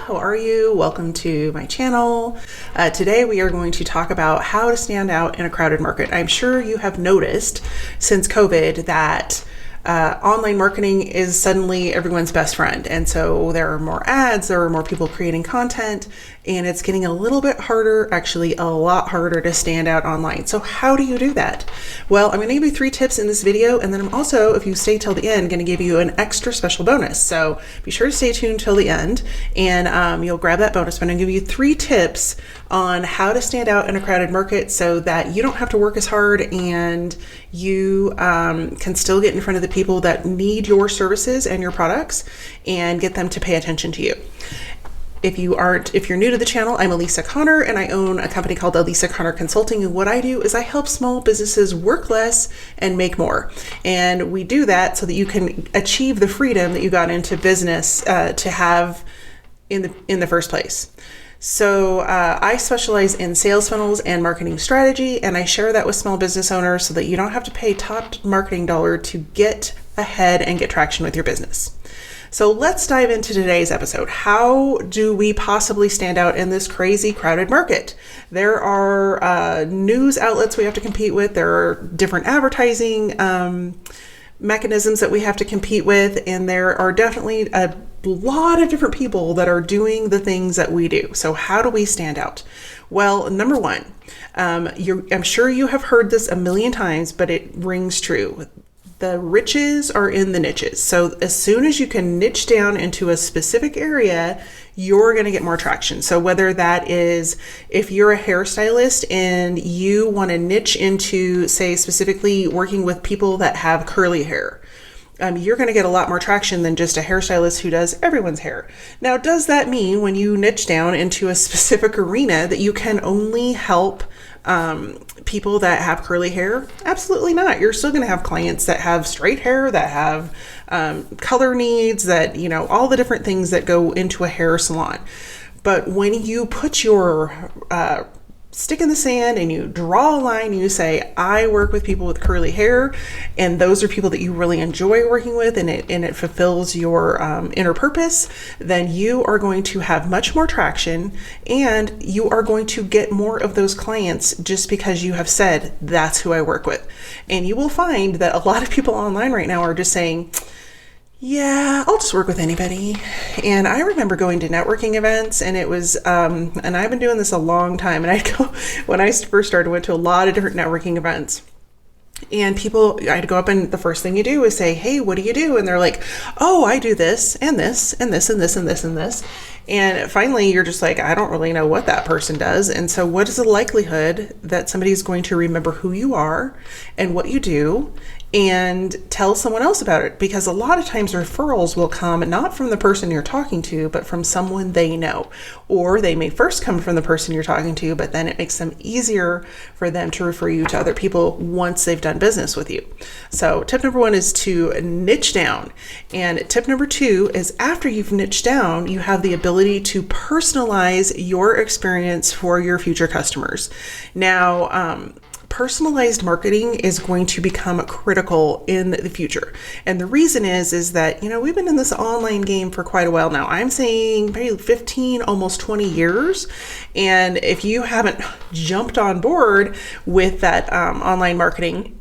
how are you? Welcome to my channel. Today we are going to talk about how to stand out in a crowded market. I'm sure you have noticed since COVID that online marketing is suddenly everyone's best friend. And so there are more ads, there are more people creating content, and it's getting a little bit harder, actually a lot harder to stand out online. So how do you do that? Well, I'm going to give you 3 tips in this video, and then I'm also, if you stay till the end, going to give you an extra special bonus. So be sure to stay tuned till the end, and you'll grab that bonus. But I'm going to give you 3 tips on how to stand out in a crowded market so that you don't have to work as hard and you can still get in front of the people that need your services and your products and get them to pay attention to you. If you're new to the channel, I'm Elisa Connor, and I own a company called Elisa Connor Consulting. And what I do is I help small businesses work less and make more. And we do that so that you can achieve the freedom that you got into business to have in the first place. So I specialize in sales funnels and marketing strategy, and I share that with small business owners so that you don't have to pay top marketing dollar to get ahead and get traction with your business. So let's dive into today's episode. How do we possibly stand out in this crazy crowded market? There are news outlets we have to compete with. There are different advertising mechanisms that we have to compete with, and there are definitely a lot of different people that are doing the things that we do. So how do we stand out? Well, number one, I'm sure you have heard this a million times, but it rings true. The riches are in the niches. So as soon as you can niche down into a specific area, you're going to get more traction. So whether that is if you're a hairstylist and you want to niche into, say, specifically working with people that have curly hair, you're going to get a lot more traction than just a hairstylist who does everyone's hair. Now, does that mean when you niche down into a specific arena that you can only help people that have curly hair? Absolutely not. You're still going to have clients that have straight hair, that have color needs, that, all the different things that go into a hair salon. But when you put your stick in the sand and you draw a line and you say, I work with people with curly hair, and those are people that you really enjoy working with, and it fulfills your inner purpose, then you are going to have much more traction, and you are going to get more of those clients just because you have said, that's who I work with. And you will find that a lot of people online right now are just saying, yeah, I'll just work with anybody. And I remember going to networking events, and it was, and I've been doing this a long time, and when I first started, went to a lot of different networking events. And I'd go up, and the first thing you do is say, hey, what do you do? And they're like, oh, I do this and this and this and this and this and this. And finally, you're just like, I don't really know what that person does. And so what is the likelihood that somebody's going to remember who you are and what you do and tell someone else about it? Because a lot of times referrals will come not from the person you're talking to, but from someone they know. Or they may first come from the person you're talking to, but then it makes them easier for them to refer you to other people once they've done business with you. So tip number 1 is to niche down. And tip number 2 is after you've niched down, you have the ability to personalize your experience for your future customers. Now, personalized marketing is going to become critical in the future. And the reason is that, we've been in this online game for quite a while now. I'm saying maybe 15, almost 20 years. And if you haven't jumped on board with that online marketing,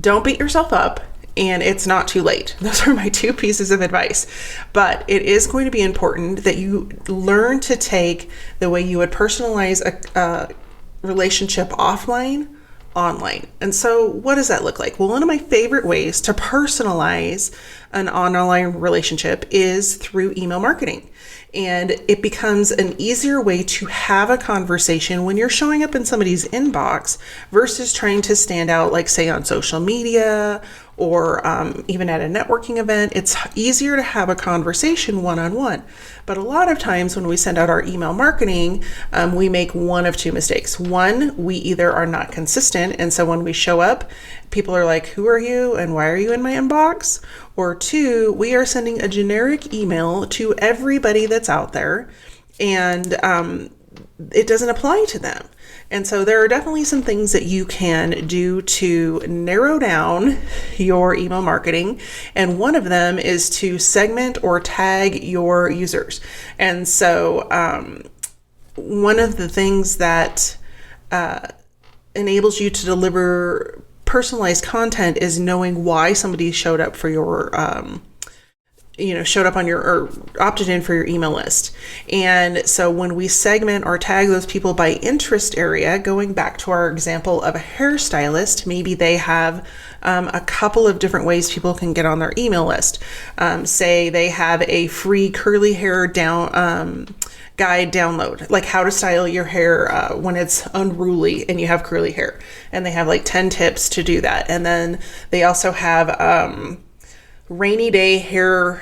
don't beat yourself up. And it's not too late. Those are my 2 pieces of advice. But it is going to be important that you learn to take the way you would personalize a relationship offline, online. And so what does that look like? Well, one of my favorite ways to personalize an online relationship is through email marketing. And it becomes an easier way to have a conversation when you're showing up in somebody's inbox versus trying to stand out, like say on social media or even at a networking event. It's easier to have a conversation one-on-one. But a lot of times when we send out our email marketing, we make one of 2 mistakes. One, we either are not consistent, and so when we show up, people are like, who are you and why are you in my inbox? Or 2, we are sending a generic email to everybody that's out there, and it doesn't apply to them. And so there are definitely some things that you can do to narrow down your email marketing. And one of them is to segment or tag your users. And so one of the things that enables you to deliver personalized content is knowing why somebody showed up for your showed up on your, or opted in for your email list. And so when we segment or tag those people by interest area, going back to our example of a hairstylist, maybe they have a couple of different ways people can get on their email list. Say they have a free curly hair guide download, like how to style your hair when it's unruly and you have curly hair. And they have like 10 tips to do that. And then they also have rainy day hair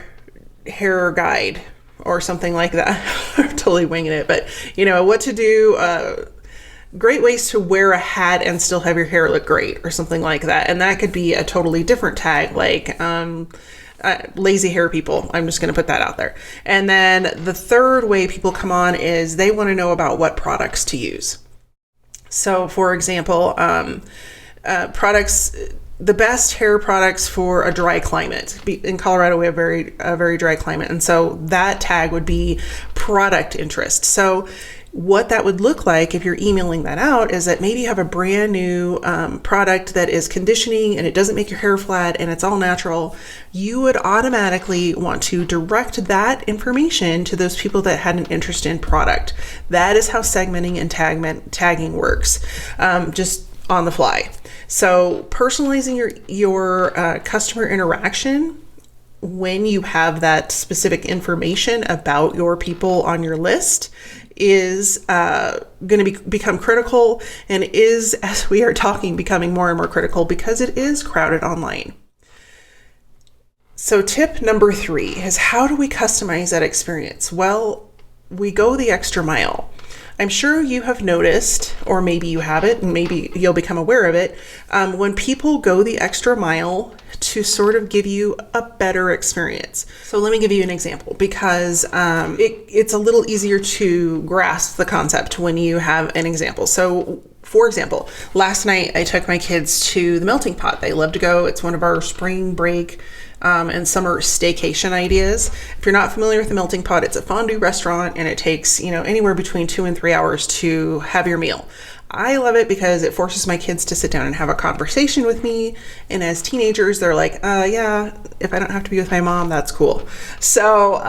guide or something like that. I'm totally winging it, but what to do, great ways to wear a hat and still have your hair look great or something like that. And that could be a totally different tag, like lazy hair people. I'm just going to put that out there. And then the third way people come on is they want to know about what products to use. So for example, products, the best hair products for a dry climate. In Colorado, we have a very dry climate. And so that tag would be product interest. So what that would look like if you're emailing that out is that maybe you have a brand new product that is conditioning and it doesn't make your hair flat and it's all natural. You would automatically want to direct that information to those people that had an interest in product. That is how segmenting and tagging works, just on the fly. So personalizing your customer interaction when you have that specific information about your people on your list is going to become critical, and is, as we are talking, becoming more and more critical because it is crowded online. So tip number 3 is, how do we customize that experience? Well, we go the extra mile. I'm sure you have noticed, or maybe you haven't, and maybe you'll become aware of it, when people go the extra mile to sort of give you a better experience. So let me give you an example, because it's a little easier to grasp the concept when you have an example. So for example, last night I took my kids to the Melting Pot. They love to go. It's one of our spring break and summer staycation ideas. If you're not familiar with the Melting Pot, it's a fondue restaurant, and it takes anywhere between 2 and 3 hours to have your meal. I love it because it forces my kids to sit down and have a conversation with me. And as teenagers, they're like, yeah, if I don't have to be with my mom, that's cool. So,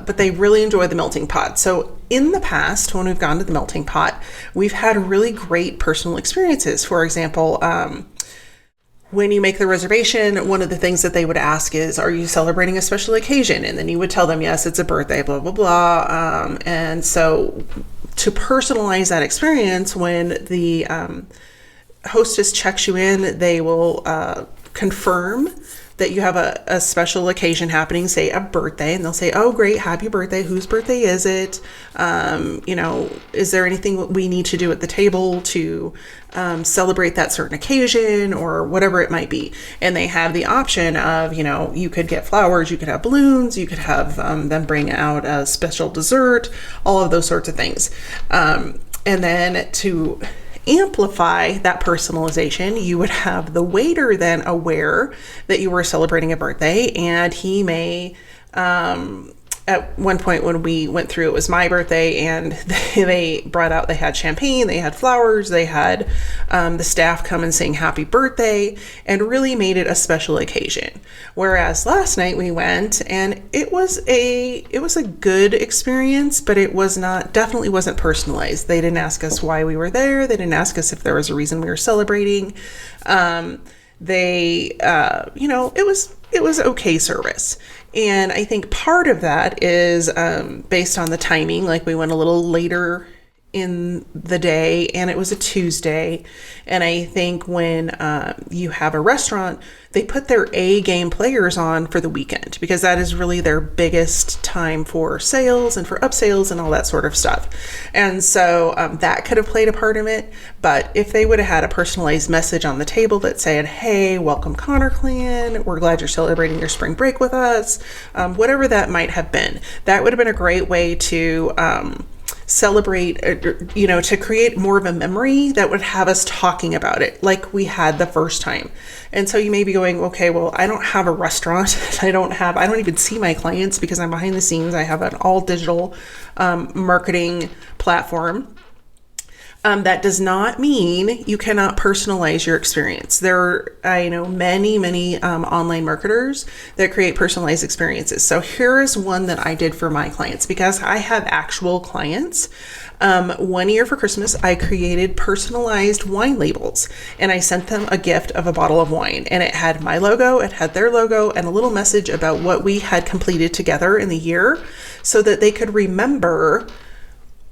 but they really enjoy the Melting Pot. So in the past, when we've gone to the Melting Pot, we've had really great personal experiences. For example, when you make the reservation, one of the things that they would ask is, are you celebrating a special occasion? And then you would tell them, yes, it's a birthday, blah, blah, blah. And so to personalize that experience, when the hostess checks you in, they will confirm that you have a special occasion happening, say a birthday, and they'll say, oh, great, happy birthday. Whose birthday is it? Is there anything we need to do at the table to celebrate that certain occasion, or whatever it might be? And they have the option of, you could get flowers, you could have balloons, you could have them bring out a special dessert, all of those sorts of things. And then to amplify that personalization, you would have the waiter then aware that you were celebrating a birthday, and he may at one point when we went through, it was my birthday, and they brought out, they had champagne, they had flowers, they had the staff come and sing happy birthday, and really made it a special occasion. Whereas last night we went, and it was a good experience, but it was definitely wasn't personalized. They didn't ask us why we were there. They didn't ask us if there was a reason we were celebrating. It was okay service. And I think part of that is based on the timing. Like, we went a little later in the day, and it was a Tuesday. And I think when you have a restaurant, they put their A game players on for the weekend, because that is really their biggest time for sales and for upsales and all that sort of stuff. And so that could have played a part in it. But if they would have had a personalized message on the table that said, hey, welcome Connor Clan, we're glad you're celebrating your spring break with us, whatever that might have been, that would have been a great way to celebrate, to create more of a memory that would have us talking about it like we had the first time. And so you may be going, okay, well, I don't have a restaurant. I don't even see my clients because I'm behind the scenes. I have an all digital marketing platform. That does not mean you cannot personalize your experience. I know many online marketers that create personalized experiences. So here is one that I did for my clients because I have actual clients. One year for Christmas, I created personalized wine labels and I sent them a gift of a bottle of wine, and it had my logo, it had their logo, and a little message about what we had completed together in the year so that they could remember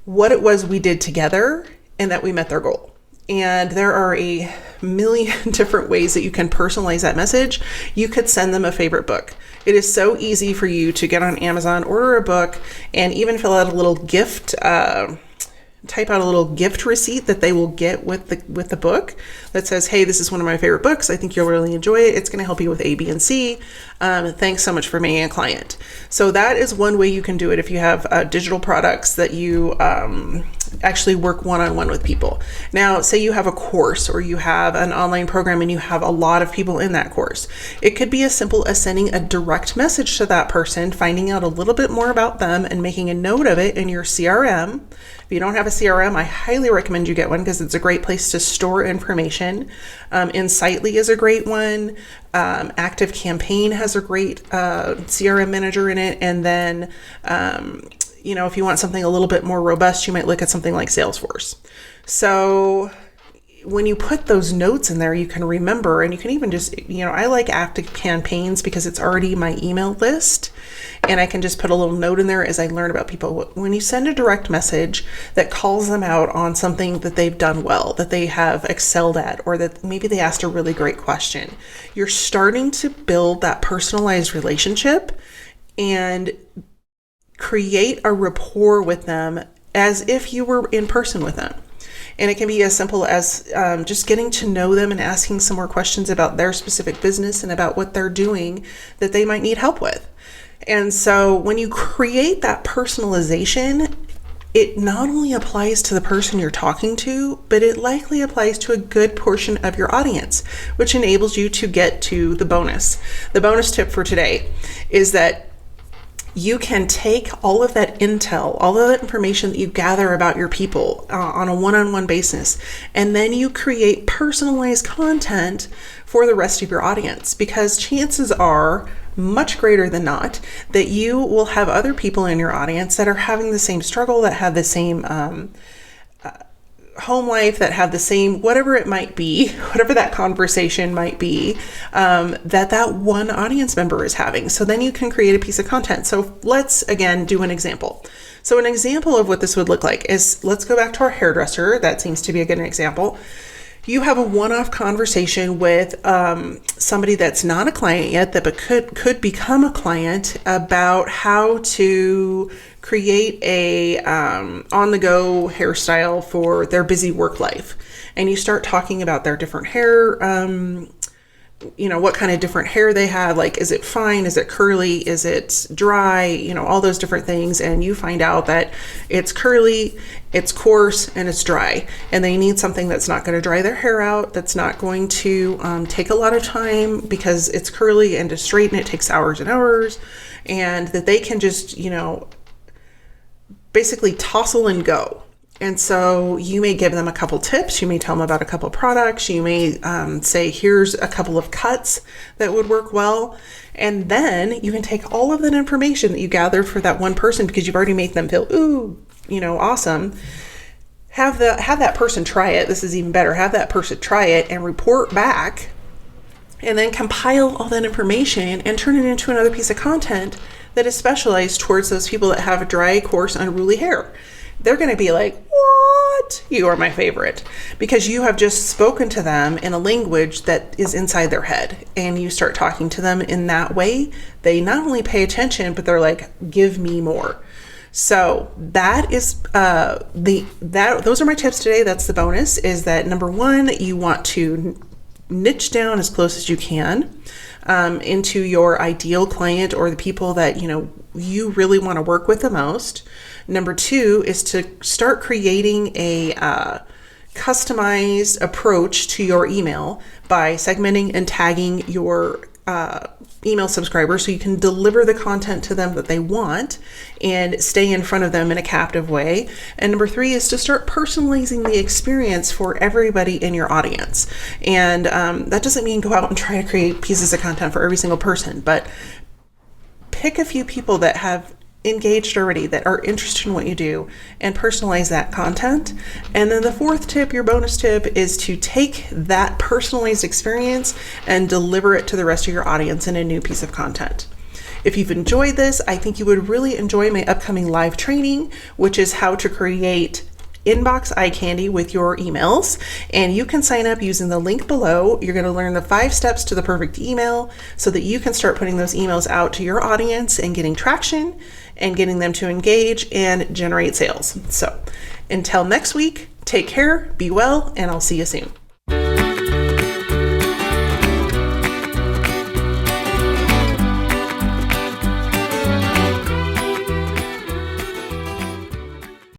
what it was we did together and that we met their goal. And there are a million different ways that you can personalize that message. You could send them a favorite book. It is so easy for you to get on Amazon, order a book, and even fill out a little gift, type out a little gift receipt that they will get with the book that says, hey, this is one of my favorite books. I think you'll really enjoy it. It's going to help you with A, B, and C. Thanks so much for being a client. So that is one way you can do it if you have digital products that you actually work one-on-one with people. Now, say you have a course or you have an online program and you have a lot of people in that course. It could be as simple as sending a direct message to that person, finding out a little bit more about them and making a note of it in your CRM. If you don't have a CRM, I highly recommend you get one because it's a great place to store information. Insightly is a great one. Active Campaign has a great CRM manager in it. And then, if you want something a little bit more robust, you might look at something like Salesforce. So when you put those notes in there, you can remember, and you can even just, I like Active Campaigns because it's already my email list. And I can just put a little note in there as I learn about people. When you send a direct message that calls them out on something that they've done well, that they have excelled at, or that maybe they asked a really great question, you're starting to build that personalized relationship and create a rapport with them as if you were in person with them. And it can be as simple as just getting to know them and asking some more questions about their specific business and about what they're doing that they might need help with. And so when you create that personalization, it not only applies to the person you're talking to, but it likely applies to a good portion of your audience, which enables you to get to the bonus. The bonus tip for today is that you can take all of that intel, all of that information that you gather about your people on a one-on-one basis, and then you create personalized content for the rest of your audience, because chances are much greater than not that you will have other people in your audience that are having the same struggle, that have the same home life, that have the same, whatever it might be, whatever that conversation might be, that one audience member is having. So then you can create a piece of content. So let's again do an example. So an example of what this would look like is, let's go back to our hairdresser. That seems to be a good example. You have a one-off conversation with somebody that's not a client yet, but could become a client, about how to create a on-the-go hairstyle for their busy work life. And you start talking about their different hair, what kind of different hair they have, like, is it fine, is it curly, is it dry, all those different things. And you find out that it's curly, it's coarse, and it's dry. And they need something that's not going to dry their hair out, that's not going to take a lot of time because it's curly, and to straighten it takes hours and hours, and that they can just, basically tousle and go. And so you may give them a couple tips. You may tell them about a couple products. You may say, here's a couple of cuts that would work well. And then you can take all of that information that you gathered for that one person, because you've already made them feel, awesome. Have that person try it. This is even better. Have that person try it and report back, and then compile all that information and turn it into another piece of content that is specialized towards those people that have dry, coarse, unruly hair. They're going to be like, what? You are my favorite, because you have just spoken to them in a language that is inside their head, and you start talking to them in that way. They not only pay attention, but they're like, give me more. So that is those are my tips today. That's the bonus, is that number one, you want to niche down as close as you can into your ideal client, or the people that you really want to work with the most. Number 2 is to start creating a customized approach to your email by segmenting and tagging your email subscribers so you can deliver the content to them that they want and stay in front of them in a captive way. And number 3 is to start personalizing the experience for everybody in your audience. And that doesn't mean go out and try to create pieces of content for every single person, but pick a few people that have engaged already, that are interested in what you do, and personalize that content. And then the 4th tip, your bonus tip, is to take that personalized experience and deliver it to the rest of your audience in a new piece of content. If you've enjoyed this, I think you would really enjoy my upcoming live training, which is how to create inbox eye candy with your emails. And you can sign up using the link below. You're going to learn the 5 steps to the perfect email so that you can start putting those emails out to your audience and getting traction and getting them to engage and generate sales. So until next week, take care, be well, and I'll see you soon.